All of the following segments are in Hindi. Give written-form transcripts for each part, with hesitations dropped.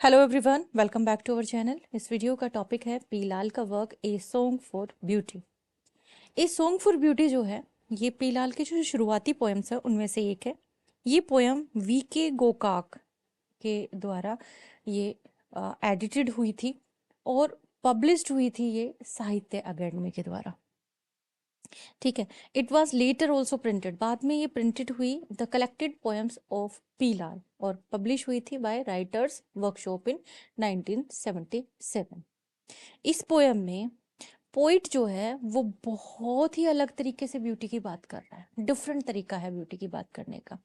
Hello everyone, welcome back to our channel. इस वीडियो का टॉपिक है पी लाल का work a song for beauty. A song for beauty जो है, ये पी लाल के जो शुरुआती पोएम्स है उनमें से एक है। ये पोएम वी के गोकाक के द्वारा ये एडिटेड हुई थी और पब्लिश्ड हुई थी ये साहित्य अकेडमी के द्वारा। ठीक है, it was later also printed, बाद में ये प्रिंटेड हुई the collected poems of P Lal और पब्लिश हुई थी बाय राइटर्स वर्कशॉप इन 1977। इस पोएम में पोइट जो है वो बहुत ही अलग तरीके से ब्यूटी की बात कर रहा है, डिफरेंट तरीका है ब्यूटी की बात करने का।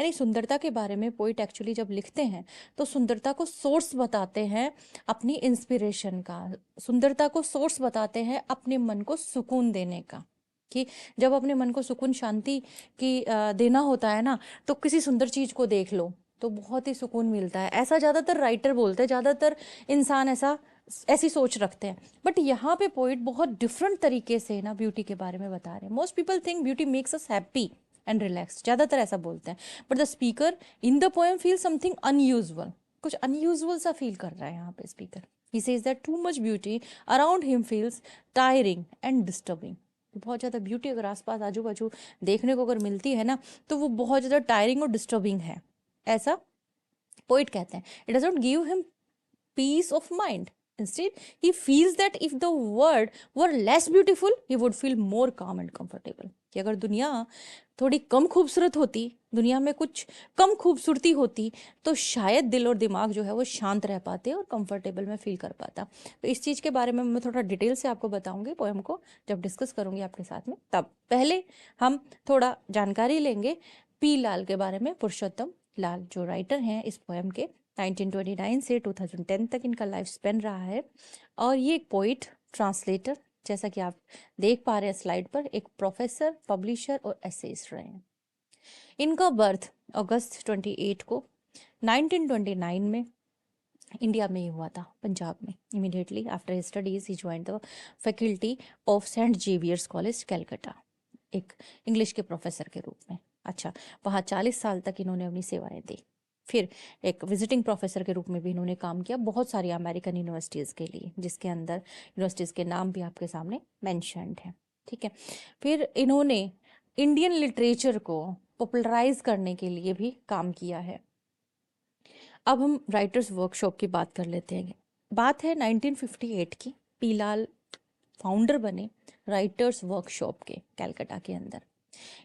यानी सुंदरता के बारे में पोइट एक्चुअली जब लिखते हैं तो सुंदरता को सोर्स बताते हैं अपनी इंस्पिरेशन का, सुंदरता को सोर्स बताते हैं अपने मन को सुकून देने का। कि जब अपने मन को सुकून शांति की देना होता है ना, तो किसी सुंदर चीज को देख लो तो बहुत ही सुकून मिलता है। ऐसा ज्यादातर राइटर बोलते हैं, ज्यादातर इंसान ऐसी सोच रखते हैं। बट यहाँ पे पोइट बहुत डिफरेंट तरीके से ना ब्यूटी के बारे में बता रहे हैं। Most people think beauty makes us happy and relax, ज्यादातर ऐसा बोलते हैं। But the speaker in the poem feel something unusual, कुछ अनयूजुअल सा फील कर रहा है यहाँ पे speaker. He says that too much beauty around him feels tiring and disturbing. बहुत ज़्यादा ब्यूटी अगर आसपास आजू बाजू देखने को अगर मिलती है ना, तो वो बहुत ज़्यादा टायरिंग और डिस्टर्बिंग है, ऐसा पोइट कहते हैं। It doesn't give him peace of mind, instead he feels that if the world were less beautiful he would feel more calm and comfortable। कि अगर दुनिया थोड़ी कम खूबसूरत होती, दुनिया में कुछ कम खूबसूरती होती, तो शायद दिल और दिमाग जो है वो शांत रह पाते और कंफर्टेबल में फील कर पाता। तो इस चीज़ के बारे में मैं थोड़ा डिटेल से आपको बताऊंगी पोएम को जब डिस्कस करूंगी आपके साथ में। तब पहले हम थोड़ा जानकारी लेंगे पी लाल के बारे में। पुरुषोत्तम लाल जो राइटर हैं इस पोएम के, 1929 से 2010 तक इनका लाइफ स्पेन रहा है। और ये एक पोइट, ट्रांसलेटर, जैसा कि आप देख पा रहे हैं स्लाइड पर, एक प्रोफेसर, पब्लिशर और एसेइस्ट रहे हैं। इनका बर्थ अगस्त 28 को 1929 में इंडिया में ही हुआ था, पंजाब में। Immediately after his studies he joined the faculty of Saint Xavier's College Calcutta, एक इंग्लिश के प्रोफेसर के रूप में। अच्छा, वहाँ 40 साल तक इन्होंने अपनी सेवाएं दी। फिर एक विजिटिंग प्रोफेसर के रूप में भी इन्होंने काम किया बहुत सारी अमेरिकन यूनिवर्सिटीज़ के लिए, जिसके अंदर यूनिवर्सिटीज़ के नाम भी आपके सामने मैंशनड है। ठीक है, फिर इन्होंने इंडियन लिटरेचर को पॉपुलराइज करने के लिए भी काम किया है। अब हम राइटर्स वर्कशॉप की बात कर लेते हैं। बात है 1958 की। पी लाल फाउंडर बने राइटर्स वर्कशॉप के कैलकाटा के अंदर।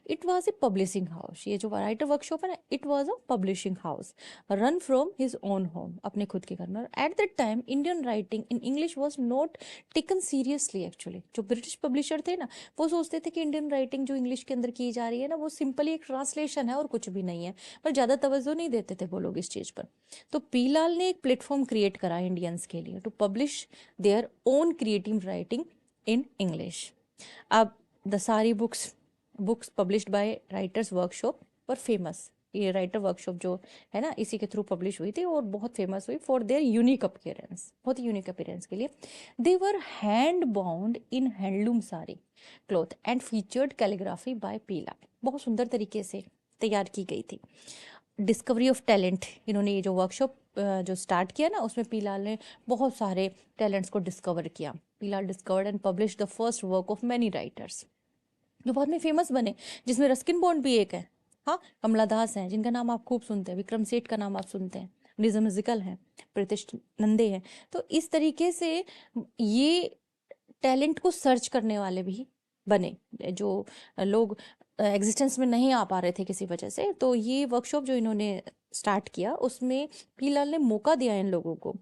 It was a publishing house, ये जो राइटर वर्कशॉप है ना, it was a publishing house run from his own home, अपने खुद के घर में। At that time Indian writing in English was not taken seriously. Actually जो ब्रिटिश पब्लिशर थे ना, वो सोचते थे कि इंडियन राइटिंग जो इंग्लिश के अंदर की जा रही है ना, वो सिंपली एक ट्रांसलेशन है और कुछ भी नहीं है। पर ज़्यादा तवज्जो नहीं देते थे वो लोग इस चीज़ पर। तो पी लाल ने एक प्लेटफॉर्म क्रिएट करा इंडियंस के लिए to publish their own creative writing in English. अब द सारी books published by writers workshop पर फेमस। ये राइटर वर्कशॉप जो है ना, इसी के थ्रू पब्लिश हुई थी और बहुत फेमस हुई फॉर देयर यूनिक अपीयरेंस, बहुत ही यूनिक अपीयरेंस के लिए। They were hand bound in handloom sari cloth and featured calligraphy by P Lal, बहुत सुंदर तरीके से तैयार की गई थी। डिस्कवरी ऑफ टैलेंट, इन्होंने ये जो वर्कशॉप जो स्टार्ट किया ना, उसमें पी लाल ने बहुत सारे टैलेंट्स को डिस्कवर किया। P Lal discovered and publish the first work of many writers जो बाद में फेमस बने, जिसमें रस्किन बॉन्ड भी एक है। हाँ, कमला दास हैं जिनका नाम आप खूब सुनते हैं, विक्रम सेठ का नाम आप सुनते हैं, निज़म म्यूजिकल हैं, प्रीतिश नंदे हैं। तो इस तरीके से ये टैलेंट को सर्च करने वाले भी बने, जो लोग एग्जिस्टेंस में नहीं आ पा रहे थे किसी वजह से। तो ये वर्कशॉप जो इन्होंने स्टार्ट किया, उसमें पी लाल ने मौका दिया इन लोगों को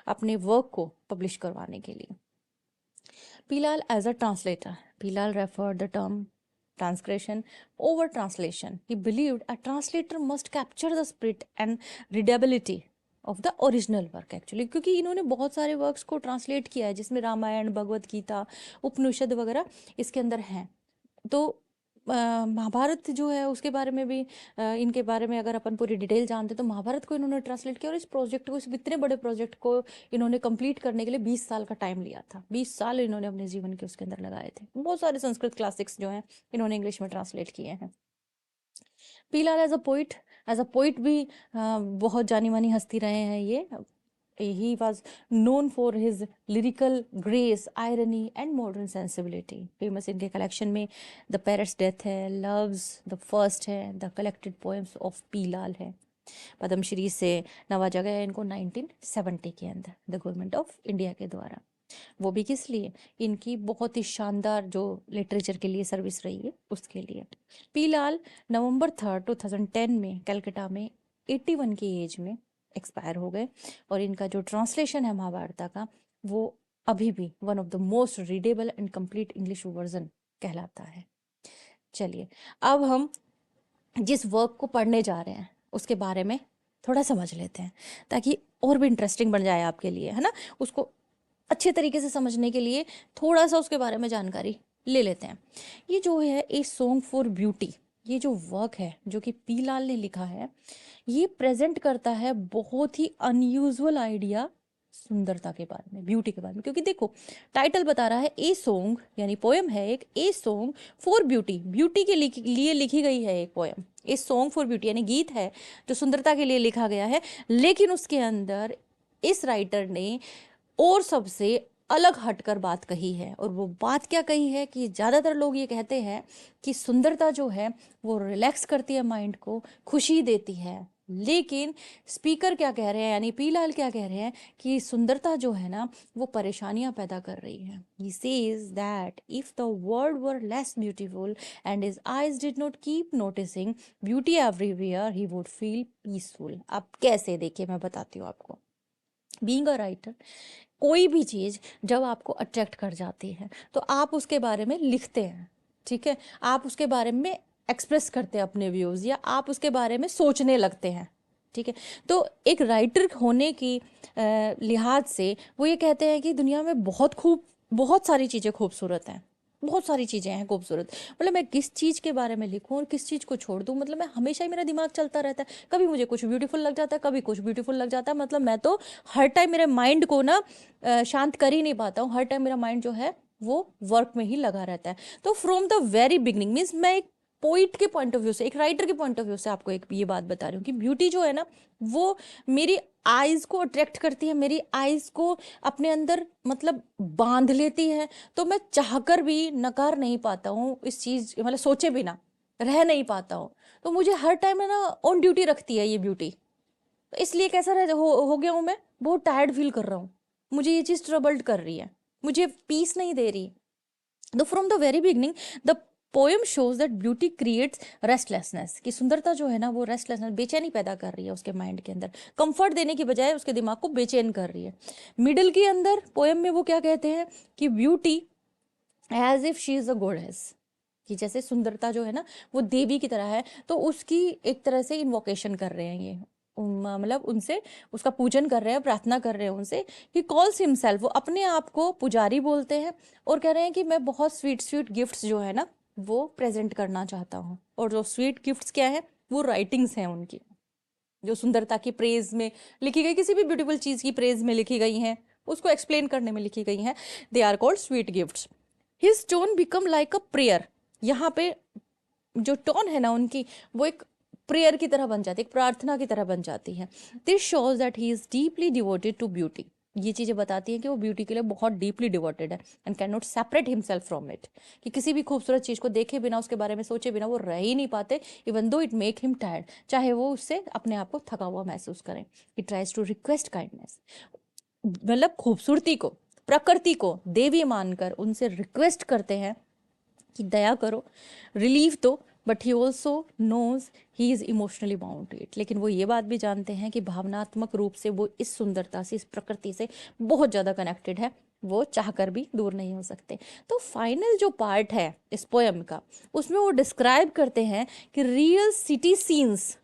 अपने वर्क को पब्लिश करवाने के लिए। P Lal as a translator, P Lal referred the term transgression over translation. He believed a translator must capture the spirit and readability of the original work actually, क्योंकि इन्होंने बहुत सारे वर्क्स को ट्रांसलेट किया है जिसमें रामायण, भगवत गीता, उपनिषद वगैरह इसके अंदर हैं। तो महाभारत जो है उसके बारे में भी इनके बारे में अगर अपन पूरी डिटेल जानते तो महाभारत को इन्होंने ट्रांसलेट किया। और इस प्रोजेक्ट को, इस इतने बड़े प्रोजेक्ट को इन्होंने कंप्लीट करने के लिए 20 साल का टाइम लिया था। 20 साल इन्होंने अपने जीवन के उसके अंदर लगाए थे। बहुत सारे संस्कृत क्लासिक्स जो हैं इन्होंने इंग्लिश में ट्रांसलेट किए हैं। P Lal as a poet भी बहुत जानी मानी हस्ती रहे हैं। ये he was known for his lyrical grace, irony and modern sensibility. famous इनके collection में The Parrot's Death है, Loves the First है, The Collected Poems of P. लाल है। पद्मश्री से नवाजा गया इनको 1970 के अंदर द गवर्नमेंट ऑफ इंडिया के द्वारा। वो भी किस लिए? इनकी बहुत ही शानदार जो लिटरेचर के लिए सर्विस रही है उसके लिए। पी लाल नवंबर 3, 2010 में कलकत्ता में 81 की एज में एक्सपायर हो गए और इनका जो ट्रांसलेशन है महाभारत का वो अभी भी one of the most readable and complete English version कहलाता है। चलिए अब हम जिस वर्क को पढ़ने जा रहे हैं उसके बारे में थोड़ा समझ लेते हैं ताकि और भी इंटरेस्टिंग बन जाए आपके लिए, है ना। उसको अच्छे तरीके से समझने के लिए थोड़ा सा उसके बारे में जानकारी ले लेते हैं। ये जो है ए सॉन्ग फॉर ब्यूटी, ये जो वर्क है जो कि पी लाल ने लिखा है, ये प्रेजेंट करता है बहुत ही अनयूजुअल आइडिया सुंदरता के बारे में, ब्यूटी के बारे में। क्योंकि देखो टाइटल बता रहा है ए सॉन्ग, यानी पोएम है एक, ए सॉन्ग फॉर ब्यूटी, ब्यूटी के लिए लिखी गई है एक poem. A song for beauty यानी गीत है जो सुंदरता के लिए लिखा गया है, लेकिन उसके अंदर इस राइटर ने और सबसे अलग हटकर बात कही है। और वो बात क्या कही है कि ज़्यादातर लोग ये कहते हैं कि सुंदरता जो है वो रिलैक्स करती है माइंड को, खुशी देती है, लेकिन स्पीकर क्या कह रहे हैं यानी पी लाल क्या कह रहे हैं कि सुंदरता जो है ना वो परेशानियां पैदा कर रही है। He says that if the world were less beautiful and his eyes did not keep noticing beauty everywhere, he would feel peaceful। अब कैसे, देखिए मैं बताती हूँ आपको। बीइंग अ राइटर, कोई भी चीज़ जब आपको अट्रैक्ट कर जाती है तो आप उसके बारे में लिखते हैं, ठीक है, आप उसके बारे में एक्सप्रेस करते हैं अपने व्यूज़ या आप उसके बारे में सोचने लगते हैं, ठीक है। तो एक राइटर होने की लिहाज से वो ये कहते हैं कि दुनिया में बहुत सारी चीज़ें खूबसूरत हैं, बहुत सारी चीज़ें हैं खूबसूरत। मतलब मैं किस चीज़ के बारे में लिखूं और किस चीज़ को छोड़ दूं, मतलब मैं हमेशा ही, मेरा दिमाग चलता रहता है, कभी मुझे कुछ ब्यूटीफुल लग जाता है, कभी कुछ ब्यूटीफुल लग जाता है। मतलब मैं तो हर टाइम मेरे माइंड को ना शांत कर ही नहीं पाता हूँ, हर टाइम मेरा माइंड जो है वो वर्क में ही लगा रहता है। तो from the very beginning, means मैं एक पोइट के पॉइंट ऑफ व्यू से, एक राइटर के पॉइंट ऑफ व्यू से आपको एक ये बात बता रही हूँ कि ब्यूटी जो है ना वो मेरी आइज़ को अट्रैक्ट करती है, मेरी आइज़ को अपने अंदर मतलब बांध लेती है। तो मैं चाहकर भी नकार नहीं पाता हूँ इस चीज़, मतलब सोचे बिना रह नहीं पाता हूँ। तो मुझे हर टाइम है ना ऑन ड्यूटी रखती है ये ब्यूटी। तो इसलिए कैसा हो गया हूँ, मैं बहुत टायर्ड फील कर रहा हूँ, मुझे ये चीज़ ट्रबल्ड कर रही है, मुझे पीस नहीं दे रही। तो from the very beginning the poem shows that beauty creates restlessness, कि सुंदरता जो है ना वो रेस्टलेसनेस, बेचैनी पैदा कर रही है उसके माइंड के अंदर, कंफर्ट देने की बजाय उसके दिमाग को बेचैन कर रही है। मिडिल के अंदर पोएम में वो क्या कहते हैं कि beauty as if she is a goddess, कि जैसे सुंदरता जो है ना वो देवी की तरह है। तो उसकी एक तरह से इन्वोकेशन कर रहे हैं ये, मतलब उनसे उसका पूजन कर रहे हैं, प्रार्थना कर रहे हैं उनसे। ही कॉल्स हिमसेल्फ, वो अपने आप को पुजारी बोलते हैं और कह रहे हैं कि मैं बहुत स्वीट स्वीट गिफ्ट्स जो है ना वो प्रेजेंट करना चाहता हूँ। और जो स्वीट गिफ्ट्स क्या है, वो राइटिंग्स हैं उनकी जो सुंदरता की प्रेज में लिखी गई, किसी भी ब्यूटीफुल चीज़ की प्रेज में लिखी गई हैं, उसको एक्सप्लेन करने में लिखी गई हैं। They are called sweet gifts. His tone become like a prayer, यहाँ पे जो टोन है ना उनकी वो एक प्रेयर की तरह बन जाती है, एक प्रार्थना की तरह बन जाती है। This shows that he is deeply devoted to beauty, ये चीज़ें बताती हैं कि वो ब्यूटी के लिए बहुत डीपली डिवोटेड है and can not separate himself from it, कि किसी भी खूबसूरत चीज़ को देखे बिना, उसके बारे में सोचे बिना वो रह ही नहीं पाते, even though it make him tired, चाहे वो उससे अपने आप को थका हुआ महसूस करें। He tries to request kindness, मतलब खूबसूरती को, प्रकृति को देवी मानकर उनसे रिक्वेस्ट करते हैं कि दया करो, रिलीफ दो। But he also knows he is emotionally bound to it, लेकिन वो ये बात भी जानते हैं कि भावनात्मक रूप से वो इस सुंदरता से, इस प्रकृति से बहुत ज़्यादा कनेक्टेड है, वो चाहकर भी दूर नहीं हो सकते। तो फाइनल जो पार्ट है इस पोएम का, उसमें वो डिस्क्राइब करते हैं कि रियल सिटी सीन्स,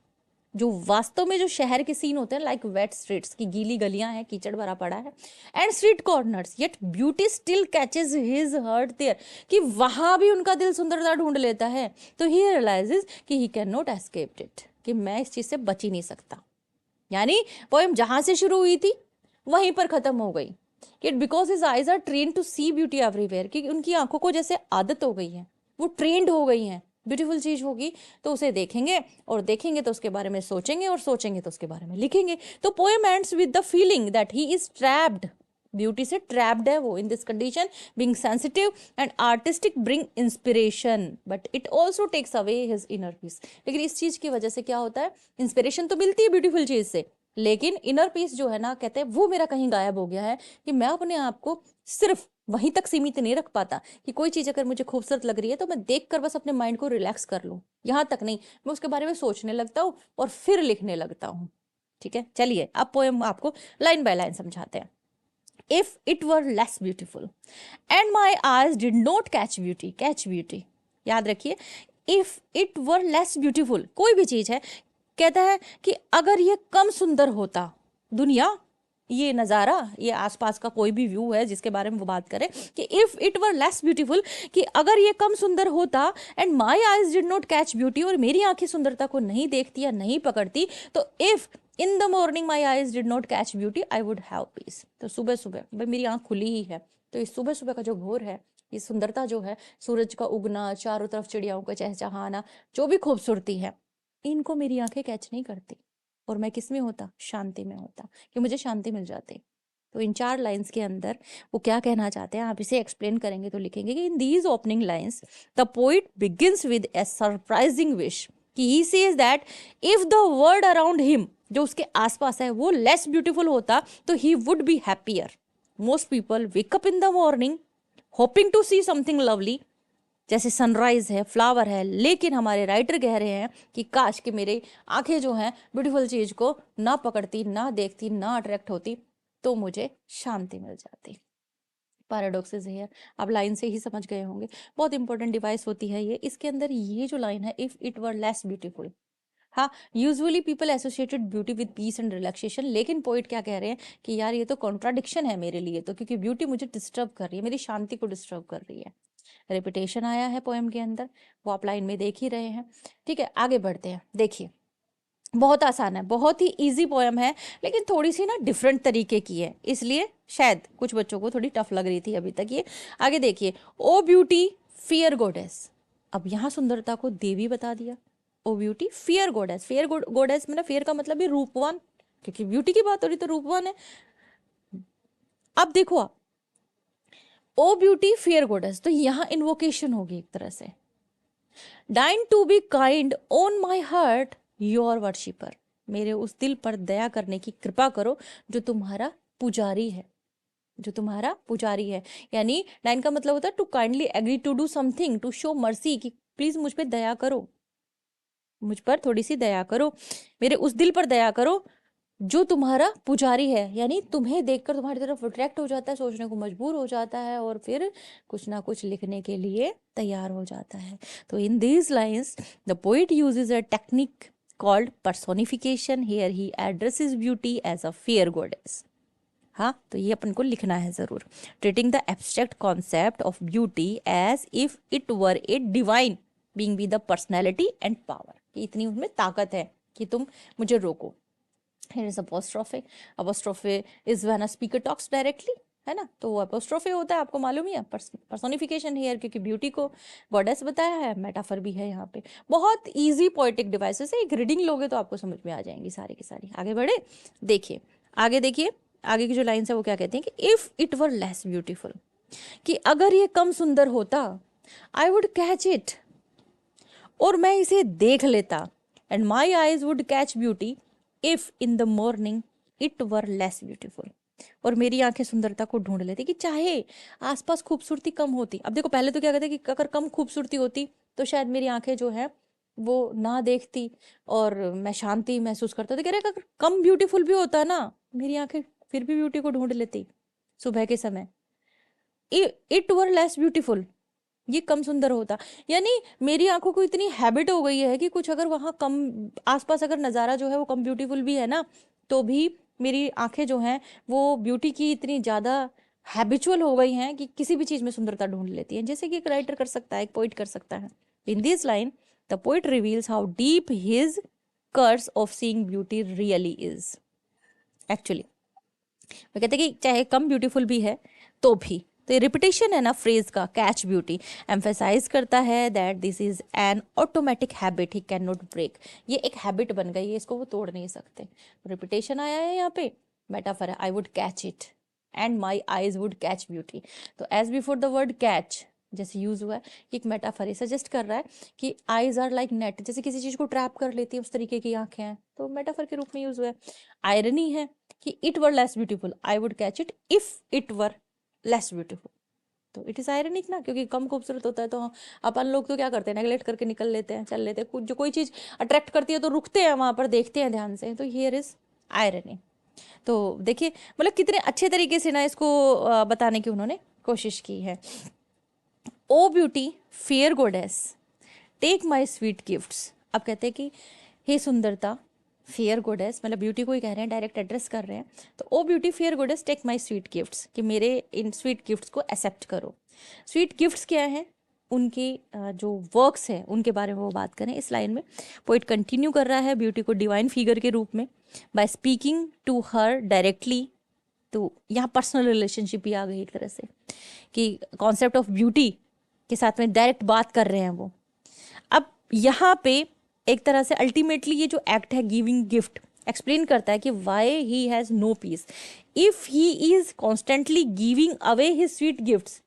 जो वास्तव में जो शहर के सीन होते हैं, लाइक वेट स्ट्रीट्स, की गीली गलियां हैं, कीचड़ भरा पड़ा है, and street corners, yet beauty still catches his heart there, कि वहां भी उनका दिल सुंदरता ढूंढ लेता है। तो ही रियलाइजेज कि ही कैन नॉट एस्केप इट, कि मैं इस चीज से बच ही नहीं सकता। यानी पोएम जहां से शुरू हुई थी वहीं पर खत्म हो गई, कि because his eyes are train to see beauty everywhere, कि उनकी आंखों को जैसे आदत हो गई है, वो ट्रेंड हो गई हैं ब्यूटीफुल चीज होगी तो उसे देखेंगे, और देखेंगे तो उसके बारे में सोचेंगे, और सोचेंगे तो उसके बारे में लिखेंगे। तो poem ends with the feeling that he is trapped, beauty से ट्रैप्ड है वो, in this condition being sensitive and artistic bring inspiration but it also takes away his inner peace. लेकिन इस चीज की वजह से क्या होता है, इंस्पिरेशन तो मिलती है ब्यूटीफुल चीज से, लेकिन इनर पीस जो है ना, कहते हैं वो मेरा कहीं गायब हो गया है, कि मैं अपने आप को सिर्फ वहीं तक सीमित नहीं रख पाता कि कोई चीज अगर मुझे खूबसूरत लग रही है तो मैं देख कर बस अपने माइंड को रिलैक्स कर लूं, यहां तक नहीं, मैं उसके बारे में सोचने लगता हूँ और फिर लिखने लगता हूँ। ठीक है, चलिए अब पोएम आपको लाइन बाय लाइन समझाते हैं। If it were less beautiful and my eyes did not catch beauty, याद रखिए, if it were less beautiful, कोई भी चीज है, कहता है कि अगर ये कम सुंदर होता, दुनिया, ये नज़ारा, ये आसपास का कोई भी व्यू है जिसके बारे में वो बात करें, कि if it were less beautiful, कि अगर ये कम सुंदर होता, and my eyes did not catch beauty, और मेरी आंखें सुंदरता को नहीं देखती या नहीं पकड़ती, तो if in the morning my eyes did not catch beauty I would have piece, तो सुबह सुबह भाई मेरी आंख खुली ही है, तो इस सुबह सुबह का जो भोर है, ये सुंदरता जो है, सूरज का उगना, चारों तरफ चिड़ियाओं का चहचहाना, जो भी खूबसूरती है, इनको मेरी आंखें कैच नहीं करती, और मैं किस में होता, शांति में होता, कि मुझे शांति मिल जाती। तो इन 4 लाइंस के अंदर वो क्या कहना चाहते हैं, आप इसे एक्सप्लेन करेंगे तो लिखेंगे कि in these opening lines the poet begins with a surprising wish, कि he says that if the world around him, जो उसके आसपास है, वो लेस ब्यूटीफुल होता तो he would be happier. Most people wake up in the morning hoping to see something lovely, जैसे सनराइज है, फ्लावर है, लेकिन हमारे राइटर कह रहे हैं कि काश कि मेरे आंखें जो हैं ब्यूटीफुल चीज को ना पकड़ती, ना देखती, ना अट्रैक्ट होती, तो मुझे शांति मिल जाती। पैराडॉक्सेस है, आप लाइन से ही समझ गए होंगे, बहुत इंपॉर्टेंट डिवाइस होती है ये। इसके अंदर ये जो लाइन है, if it were less beautiful, हाँ, usually people associated beauty with peace and relaxation, लेकिन पोइट क्या कह रहे हैं कि यार ये तो कॉन्ट्राडिक्शन है मेरे लिए, तो क्योंकि ब्यूटी मुझे डिस्टर्ब कर रही है, मेरी शांति को डिस्टर्ब कर रही है। रिपीटेशन आया है पोएम के अंदर, वो आप लाइन में देख ही रहे हैं। ठीक है, आगे बढ़ते हैं। देखिए, बहुत आसान है, बहुत ही इजी पोएम है, लेकिन थोड़ी सी ना डिफरेंट तरीके की है, इसलिए शायद कुछ बच्चों को थोड़ी टफ लग रही थी अभी तक ये। आगे देखिए, ओ ब्यूटी फियर गॉडेस, अब यहाँ सुंदरता को देवी बता दिया। O beauty fear goddess, fear goddess मतलब फियर का मतलब भी रूपवान, क्योंकि ब्यूटी की बात हो रही तो रूपवान है। अब देखो आप, ओ ब्यूटी फियर गॉडेस, तो यहाँ इन्वोकेशन होगी एक तरह से, deign to be kind on my heart your worshipper, मेरे उस दिल पर दया करने की कृपा करो जो तुम्हारा पुजारी है, जो तुम्हारा पुजारी है। यानी डाइन का मतलब होता है to kindly agree to do something, to show mercy, कि प्लीज मुझ पर दया करो, मुझ पर थोड़ी सी दया करो, मेरे उस दिल पर दया करो जो तुम्हारा पुजारी है, यानी तुम्हें देखकर तुम्हारी तरफ अट्रैक्ट हो जाता है, सोचने को मजबूर हो जाता है, और फिर कुछ ना कुछ लिखने के लिए तैयार हो जाता है। तो in these lines the poet uses a technique called personification, here he addresses beauty as a fair goddess. हाँ, तो ये अपन को लिखना है जरूर, treating the abstract concept of beauty as if it were a divine being with the personality and power, कि इतनी उनमें ताकत है कि तुम मुझे रोको। Here is apostrophe. Apostrophe is when a speaker talks directly, है ना, तो वो apostrophe होता है, आपको मालूम ही है। पर्सोनिफिकेशन हेयर, क्योंकि ब्यूटी को गॉडेस बताया है, मेटाफर भी है यहाँ पे। बहुत इजी पोएटिक डिवाइसेस है, एक रीडिंग लोगे तो आपको समझ में आ जाएंगी सारी की सारी। आगे बढ़े, देखिए आगे, देखिए आगे की जो लाइन्स है वो क्या कहते हैं कि if it were less beautiful, कि अगर ये कम सुंदर होता, आई वुड कैच इट, और मैं इसे देख लेता, and my eyes would catch beauty if in the morning it were less beautiful, और मेरी आंखें सुंदरता को ढूंढ लेती, कि चाहे आसपास खूबसूरती कम होती। अब देखो, पहले तो क्या कहते हैं कि अगर कम खूबसूरती होती तो शायद मेरी आंखें जो है वो ना देखती और मैं शांति महसूस करता, तो कह रहे अगर कम ब्यूटीफुल भी होता ना, मेरी आंखें फिर भी ब्यूटी को ढूंढ लेती सुबह के समय। इट वर लेस ब्यूटीफुल, ये कम सुंदर होता, यानी मेरी आंखों को इतनी हैबिट हो गई है कि कुछ अगर वहां कम आसपास अगर नज़ारा जो है वो कम ब्यूटीफुल भी है ना, तो भी मेरी आंखें जो हैं वो ब्यूटी की इतनी ज़्यादा हैबिचुअल हो गई हैं कि किसी भी चीज़ में सुंदरता ढूंढ लेती हैं, जैसे कि एक राइटर कर सकता है, एक पोइट कर सकता है। In this line the poet reveals how deep his curse of seeing beauty really is. Actually वो कहते हैं कि चाहे कम ब्यूटीफुल भी है तो भी तो ये रिपीटेशन है ना फ्रेज का, कैच ब्यूटी, एम्फेसाइज करता है that this is an automatic habit he can not break. ये एक हैबिट बन गई है, इसको वो तोड़ नहीं सकते। रिपीटेशन आया है यहाँ पे, मेटाफर है, I would catch it and my eyes would catch beauty. तो as before the word catch जैसे यूज हुआ है, एक मेटाफर सजेस्ट कर रहा है कि आईज आर लाइक नेट, जैसे किसी चीज को ट्रैप कर लेती है उस तरीके की आंखें हैं, तो मेटाफर के रूप में यूज हुआ है। आयरनी है कि it were less beautiful, I would catch it if it were less beautiful. तो इट इज आयरनिक ना, क्योंकि कम खूबसूरत होता है तो अपन लोग तो क्या करते हैं, नेगलेक्ट करके निकल लेते हैं, चल लेते हैं। कुछ जो कोई चीज अट्रैक्ट करती है तो रुकते हैं वहां पर, देखते हैं ध्यान से। तो हियर इज आयरनी। तो देखिए मतलब कितने अच्छे तरीके से ना इसको बताने की उन्होंने कोशिश की है। O beauty fair goddess take my sweet gifts. अब कहते हैं कि हे सुंदरता, फेयर गोडेस मतलब ब्यूटी को ही कह रहे हैं, डायरेक्ट एड्रेस कर रहे हैं। तो O beauty fair goddess take my sweet gifts, कि मेरे इन स्वीट गिफ्ट्स को एक्सेप्ट करो। स्वीट गिफ्ट्स क्या है, उनके जो वर्क्स हैं उनके बारे में वो बात करें इस लाइन में। पोइट कंटिन्यू कर रहा है ब्यूटी को डिवाइन फिगर के रूप में, by speaking to her directly. तो यहाँ पर्सनल रिलेशनशिप भी आ गई एक तरह से, कि कॉन्सेप्ट ऑफ ब्यूटी के साथ में डायरेक्ट बात कर रहे हैं वो। अब यहाँ पे एक तरह से अल्टीमेटली ये जो एक्ट है गिविंग गिफ्ट एक्सप्लेन करता है कि why he has no peace if he is constantly giving away his sweet gifts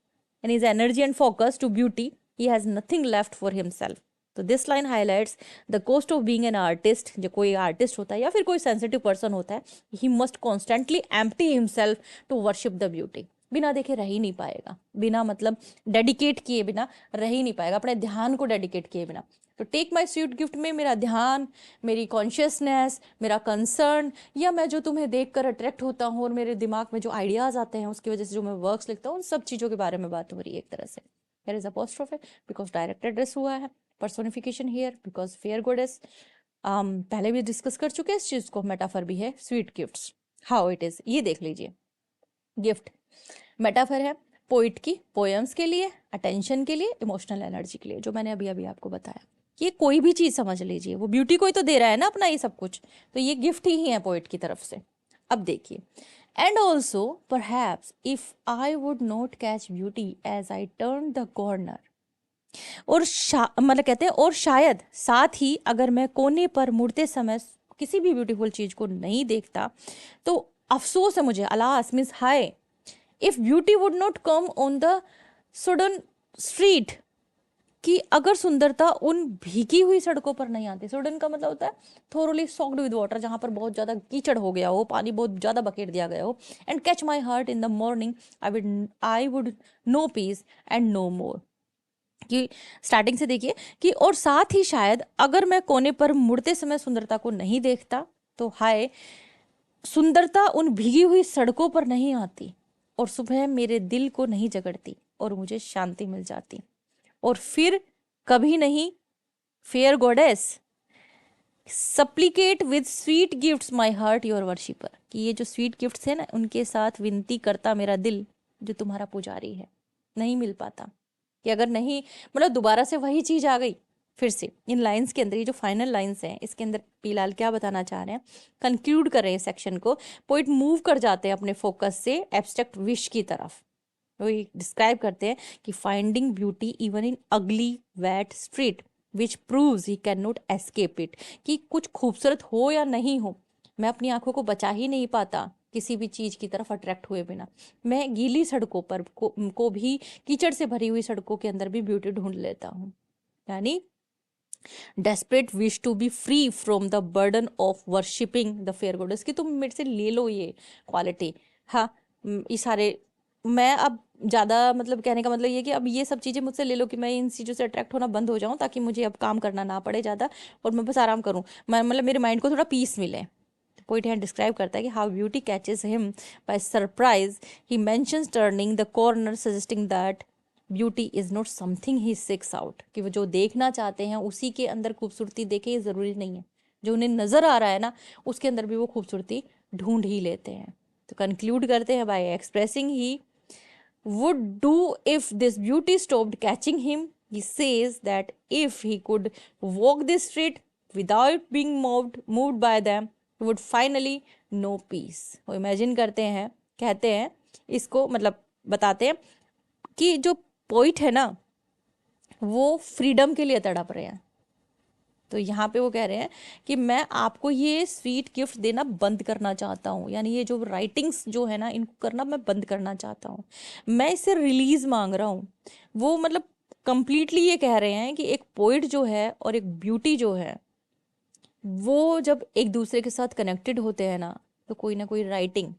and his energy and focus to beauty, he has nothing left for himself. तो this line highlights the cost of being an artist. जो कोई आर्टिस्ट होता है या फिर कोई सेंसिटिव पर्सन होता है, he must constantly empty himself to worship the beauty. बिना देखे रह ही नहीं पाएगा, बिना मतलब डेडिकेट किए बिना रह ही नहीं पाएगा, अपने ध्यान को डेडिकेट किए बिना। तो टेक माई स्वीट गिफ्ट में मेरा ध्यान, मेरी कॉन्शियसनेस, मेरा कंसर्न, या मैं जो तुम्हें देखकर अट्रैक्ट होता हूँ और मेरे दिमाग में जो आइडियाज आते हैं उसकी वजह से जो मैं वर्क्स लिखता हूँ, उन सब चीज़ों के बारे में बात हो रही है एक तरह से। There is apostrophe because direct address हुआ है। Personification here because fair goddess, पहले भी डिस्कस कर चुके हैं इस चीज़ को। मेटाफर भी है sweet gifts, how it is, ये देख लीजिए। गिफ्ट मेटाफर है पोइट की पोएम्स के लिए, अटेंशन के लिए, इमोशनल एनर्जी के लिए, जो मैंने अभी अभी आपको बताया। ये कोई भी चीज समझ लीजिए, वो ब्यूटी को ही तो दे रहा है ना अपना ये सब कुछ, तो ये गिफ्ट ही है पोइट की तरफ से। अब देखिए, and also perhaps if I would not catch beauty as I turn the corner. और मतलब कहते हैं और शायद साथ ही अगर मैं कोने पर मुड़ते समय किसी भी ब्यूटीफुल चीज को नहीं देखता, तो अफसोस है मुझे, alas means hi, if beauty would not come on the sudden street, कि अगर सुंदरता उन भीगी हुई सड़कों पर नहीं आती। सडन का मतलब होता है थोरली सॉक्ड विद वाटर, जहां पर बहुत ज्यादा कीचड़ हो गया हो, पानी बहुत ज्यादा बकेट दिया गया हो। And catch my heart in the morning I would know peace and no more. कि स्टार्टिंग से देखिए कि और साथ ही शायद अगर मैं कोने पर मुड़ते समय सुंदरता को नहीं देखता, तो हाय, सुंदरता उन भीगी हुई सड़कों पर नहीं आती और सुबह मेरे दिल को नहीं जगड़ती और मुझे शांति मिल जाती। और फिर कभी नहीं, fair goddess supplicate with sweet gifts my heart your worshipper, कि ये जो स्वीट गिफ्ट्स है ना, उनके साथ विनती करता मेरा दिल जो तुम्हारा पुजारी है। नहीं मिल पाता, कि अगर नहीं मतलब दोबारा से वही चीज आ गई फिर से इन लाइंस के अंदर। ये जो फाइनल लाइंस हैं इसके अंदर पीलाल क्या बताना चाह रहे हैं, कंक्लूड कर रहे हैं सेक्शन को। पोइट मूव कर जाते हैं अपने फोकस से एब्स्ट्रैक्ट विश की तरफ। वो डिस्क्राइब करते हैं कि finding beauty even in ugly wet street which proves he can not escape it, कि कुछ खूबसूरत हो या नहीं हो, मैं अपनी आंखों को बचा ही नहीं पाता किसी भी चीज की तरफ अट्रैक्ट हुए बिना। मैं गीली सड़कों पर को भी, कीचड़ से भरी हुई सड़कों के अंदर भी ब्यूटी ढूंढ लेता हूँ। यानी desperate wish to be free from the burden of worshipping the fair goddess, कि तुम मेरे से ले लो ये क्वालिटी। हाँ, ये सारे मैं अब ज़्यादा मतलब कहने का मतलब ये कि अब ये सब चीज़ें मुझसे ले लो, कि मैं इन चीज़ों से अट्रैक्ट होना बंद हो जाऊँ, ताकि मुझे अब काम करना ना पड़े ज़्यादा और मैं बस आराम करूँ, मैं मतलब मेरे माइंड को थोड़ा पीस मिले। पोइट यहाँ डिस्क्राइब करता है कि how beauty catches him by surprise, he mentions turning the corner suggesting that beauty is not something he six out, कि वो जो देखना चाहते हैं उसी के अंदर खूबसूरती देखे, ये ज़रूरी नहीं है। जो उन्हें नज़र आ रहा है ना, उसके अंदर भी वो खूबसूरती ढूंढ ही लेते हैं। तो कंक्लूड करते हैं bye expressing he would do if this beauty stopped catching him. He says that if he could walk this street without being moved by them, he would finally know peace. वो imagine करते हैं, कहते हैं इसको, मतलब बताते हैं कि जो पोइट है ना वो फ्रीडम के लिए तड़प रहे हैं। तो यहाँ पे वो कह रहे हैं कि मैं आपको ये स्वीट गिफ्ट देना बंद करना चाहता हूँ, यानी ये जो राइटिंग्स जो है ना इनको करना मैं बंद करना चाहता हूँ, मैं इससे रिलीज मांग रहा हूँ। वो मतलब कंप्लीटली ये कह रहे हैं कि एक पोइट जो है और एक ब्यूटी जो है वो जब एक दूसरे के साथ कनेक्टेड होते हैं ना कोई ना कोई राइटिंग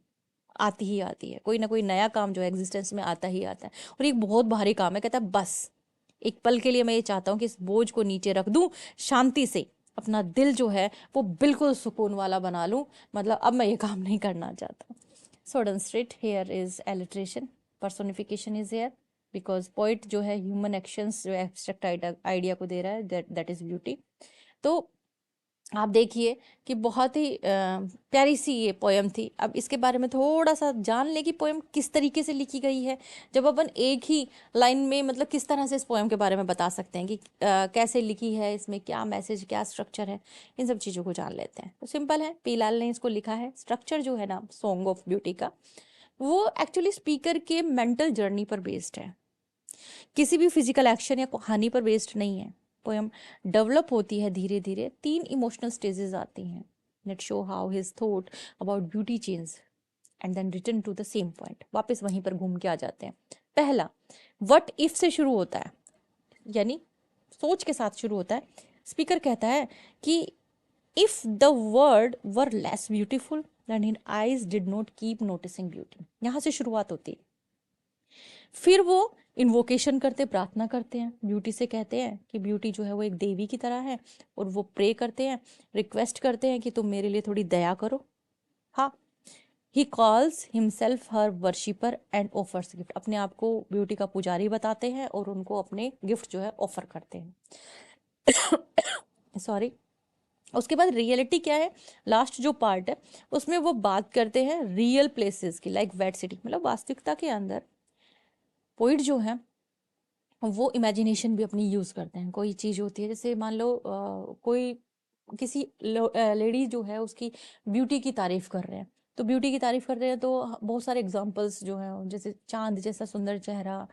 आती ही आती है, कोई ना कोई नया काम जो है एग्जिस्टेंस में आता ही आता है। और एक बहुत भारी काम है, कहता है बस एक पल के लिए मैं ये चाहता हूँ कि इस बोझ को नीचे रख दूं, शांति से अपना दिल जो है वो बिल्कुल सुकून वाला बना लूं, मतलब अब मैं ये काम नहीं करना चाहता। सो डेmonstrate here is alliteration, personification is here because poet जो है ह्यूमन एक्शंस जो एब्स्ट्रैक्ट आइडिया को दे रहा है, दैट इज ब्यूटी। तो आप देखिए कि बहुत ही प्यारी सी ये पोयम थी। अब इसके बारे में थोड़ा सा जान ले कि पोयम किस तरीके से लिखी गई है। जब अपन एक ही लाइन में मतलब किस तरह से इस पोयम के बारे में बता सकते हैं कि कैसे लिखी है, इसमें क्या मैसेज क्या स्ट्रक्चर है, इन सब चीज़ों को जान लेते हैं। तो सिंपल है, पी लाल ने इसको लिखा है। स्ट्रक्चर जो है ना सॉन्ग ऑफ ब्यूटी का वो एक्चुअली स्पीकर के मेंटल जर्नी पर बेस्ड है, किसी भी फिजिकल एक्शन या कहानी पर बेस्ड नहीं है। पोयम डेवलप होती है धीरे धीरे, 3 इमोशनल स्टेजेस आती हैं that show how his thought about beauty change and then return to the same point, वापस वहीं पर घूम के आ जाते हैं। पहला व्हाट इफ से शुरू होता है, यानी सोच के साथ शुरू होता है। स्पीकर कहता है कि if the world were less beautiful then his eyes did not keep noticing beauty, यहाँ से शुरुआत होती है। फिर वो इन्वोकेशन करते, प्रार्थना करते हैं ब्यूटी से, कहते हैं कि ब्यूटी जो है वो एक देवी की तरह है, और वो प्रे करते हैं, रिक्वेस्ट करते हैं कि तुम मेरे लिए थोड़ी दया करो। हाँ, he calls himself her worshipper and offers gift, अपने आप को ब्यूटी का पुजारी बताते हैं और उनको अपने गिफ्ट जो है ऑफर करते हैं। सॉरी। उसके बाद रियलिटी क्या है, लास्ट जो पार्ट है उसमें वो बात करते हैं रियल प्लेसेस की, लाइक वेट सिटी, मतलब वास्तविकता के अंदर पोइट जो है वो इमेजिनेशन भी अपनी यूज़ करते हैं। कोई चीज़ होती है जैसे मान लो कोई किसी लेडी जो है उसकी ब्यूटी की तारीफ कर रहे हैं, तो ब्यूटी की तारीफ कर रहे हैं तो बहुत सारे एग्जांपल्स जो हैं, जैसे चांद जैसा सुंदर चेहरा,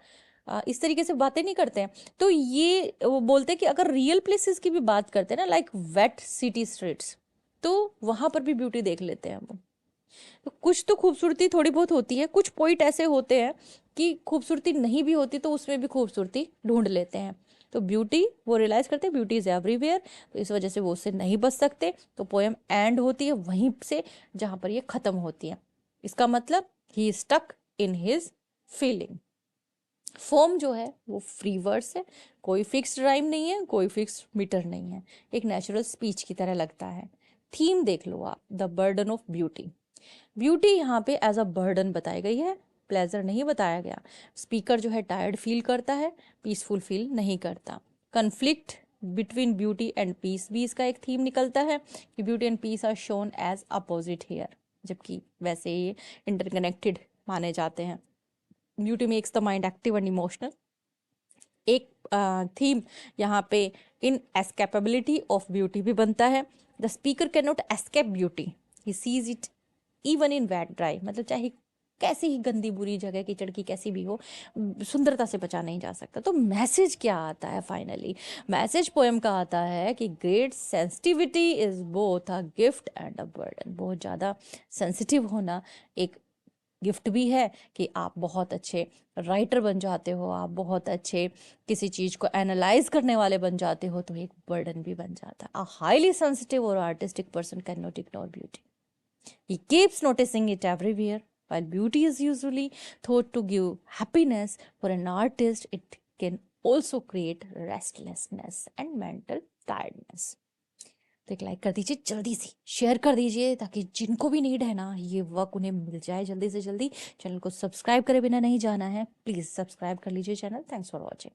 इस तरीके से बातें नहीं करते हैं। तो ये वो बोलते हैं कि अगर रियल प्लेसेस की भी बात करते हैं ना, लाइक वेट सिटी स्ट्रीट्स, तो वहां पर भी ब्यूटी देख लेते हैं वो। तो कुछ तो खूबसूरती थोड़ी बहुत होती है, कुछ पॉइंट ऐसे होते हैं कि खूबसूरती नहीं भी होती तो उसमें भी खूबसूरती ढूंढ लेते हैं। तो ब्यूटी वो रियलाइज करते हैं ब्यूटी इज एवरीवेयर, तो इस वजह से वो उससे नहीं बच सकते। तो पोएम एंड होती है वहीं से जहां पर ये खत्म होती है। इसका मतलब he stuck in his feeling. Form जो है वो फ्री वर्ड्स है, कोई फिक्स्ड राइम नहीं है, कोई फिक्स्ड मीटर नहीं है, एक नेचुरल स्पीच की तरह लगता है। थीम देख लो आप, the burden of beauty. Beauty यहाँ पे एज अ बर्डन बताई गई है, प्लेजर नहीं बताया गया। स्पीकर जो है टायर्ड फील करता है, पीसफुल फील नहीं करता। Conflict between beauty and peace भी इसका एक थीम निकलता है कि beauty and peace are shown as opposite here, जबकि वैसे ये इंटरकनेक्टेड माने जाते हैं। Beauty makes the mind active and emotional. एक थीम यहाँ पे इन एस्केपेबिलिटी ऑफ ब्यूटी भी बनता है। The speaker can not escape beauty, he sees it even in wet dry, मतलब चाहे कैसी ही गंदी बुरी जगह कीचड़ की कैसी भी हो, सुंदरता से बचा नहीं जा सकता। तो मैसेज क्या आता है फाइनली, मैसेज पोएम का आता है कि great sensitivity is both a gift and a burden. बहुत ज़्यादा सेंसिटिव होना एक गिफ्ट भी है कि आप बहुत अच्छे राइटर बन जाते हो, आप बहुत अच्छे किसी चीज़ को एनालाइज करने वाले बन जाते हो, तो एक बर्डन भी बन जाता है। अ हाईली सेंसिटिव और artistic person can not ignore beauty, he keeps noticing it everywhere. While beauty is usually thought to give happiness, for an artist it can also create restlessness and mental tiredness. तो एक लाइक कर दीजिए, जल्दी से शेयर कर दीजिए ताकि जिनको भी नीड है ना ये वर्क उन्हें मिल जाए जल्दी से जल्दी। चैनल को सब्सक्राइब करे बिना नहीं जाना है, प्लीज़ सब्सक्राइब कर लीजिए चैनल। Thanks for watching.